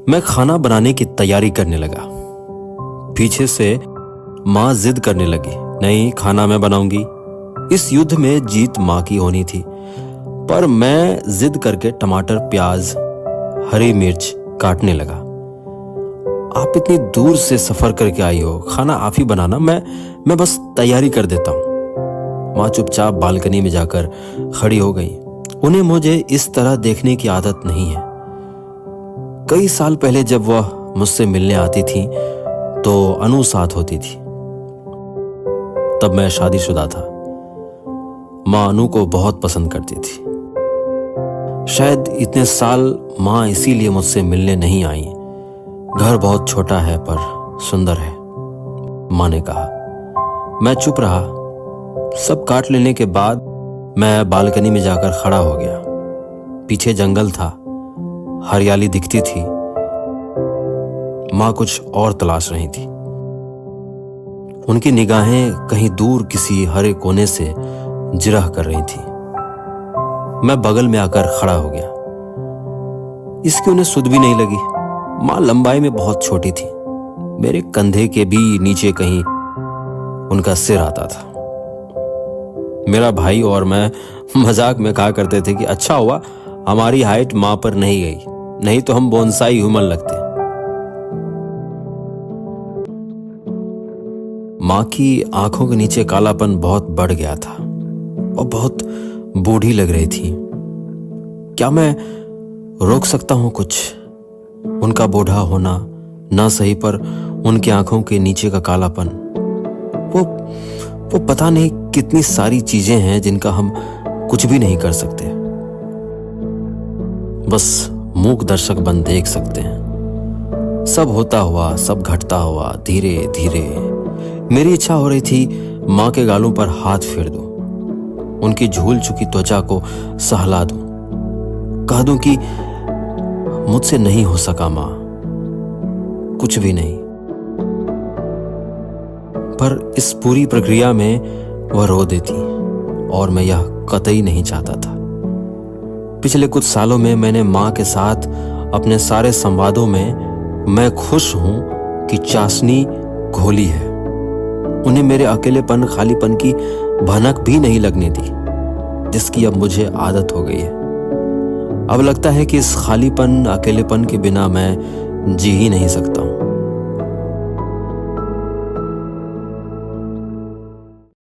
मैं खाना बनाने की तैयारी करने लगा। पीछे से माँ जिद करने लगी, नहीं खाना मैं बनाऊंगी। इस युद्ध में जीत माँ की होनी थी, पर मैं जिद करके टमाटर, प्याज, हरी मिर्च काटने लगा। आप इतनी दूर से सफर करके आई हो, खाना आप ही बनाना, मैं बस तैयारी कर देता हूं। माँ चुपचाप बालकनी में जाकर खड़ी हो गई। उन्हें मुझे इस तरह देखने की आदत नहीं है। कई साल पहले जब वह मुझसे मिलने आती थी तो अनु साथ होती थी। तब मैं शादीशुदा था। माँ अनु को बहुत पसंद करती थी। शायद इतने साल माँ इसीलिए मुझसे मिलने नहीं आई। घर बहुत छोटा है पर सुंदर है, माँ ने कहा। मैं चुप रहा। सब काट लेने के बाद मैं बालकनी में जाकर खड़ा हो गया। पीछे जंगल था, हरियाली दिखती थी। माँ कुछ और तलाश रही थी। उनकी निगाहें कहीं दूर किसी हरे कोने से जिरह कर रही थी। मैं बगल में आकर खड़ा हो गया। इसकी उन्हें सुध भी नहीं लगी। माँ लंबाई में बहुत छोटी थी। मेरे कंधे के भी नीचे कहीं उनका सिर आता था। मेरा भाई और मैं मजाक में कहा करते थे कि अच्छा हुआ हमारी हाइट माँ पर नहीं गई, नहीं तो हम बोनसाई ह्यूमन लगते। माँ की आंखों के नीचे कालापन बहुत बढ़ गया था और बहुत बूढ़ी लग रही थी। क्या मैं रोक सकता हूं कुछ? उनका बूढ़ा होना ना सही, पर उनकी आंखों के नीचे का कालापन, वो पता नहीं कितनी सारी चीजें हैं जिनका हम कुछ भी नहीं कर सकते। बस मूक दर्शक बन देख सकते हैं। सब होता हुआ, सब घटता हुआ धीरे धीरे। मेरी इच्छा हो रही थी माँ के गालों पर हाथ फेर दूं, उनकी झूल चुकी त्वचा को सहला दूं, कह दूं कि मुझसे नहीं हो सका माँ, कुछ भी नहीं। पर इस पूरी प्रक्रिया में वह रो देती और मैं यह कतई नहीं चाहता था। पिछले कुछ सालों में मैंने माँ के साथ अपने सारे संवादों में मैं खुश हूं कि चाशनी घोली है। उन्हें मेरे अकेलेपन, खालीपन की भनक भी नहीं लगने दी, जिसकी अब मुझे आदत हो गई है। अब लगता है कि इस खालीपन, अकेलेपन के बिना मैं जी ही नहीं सकता हूं।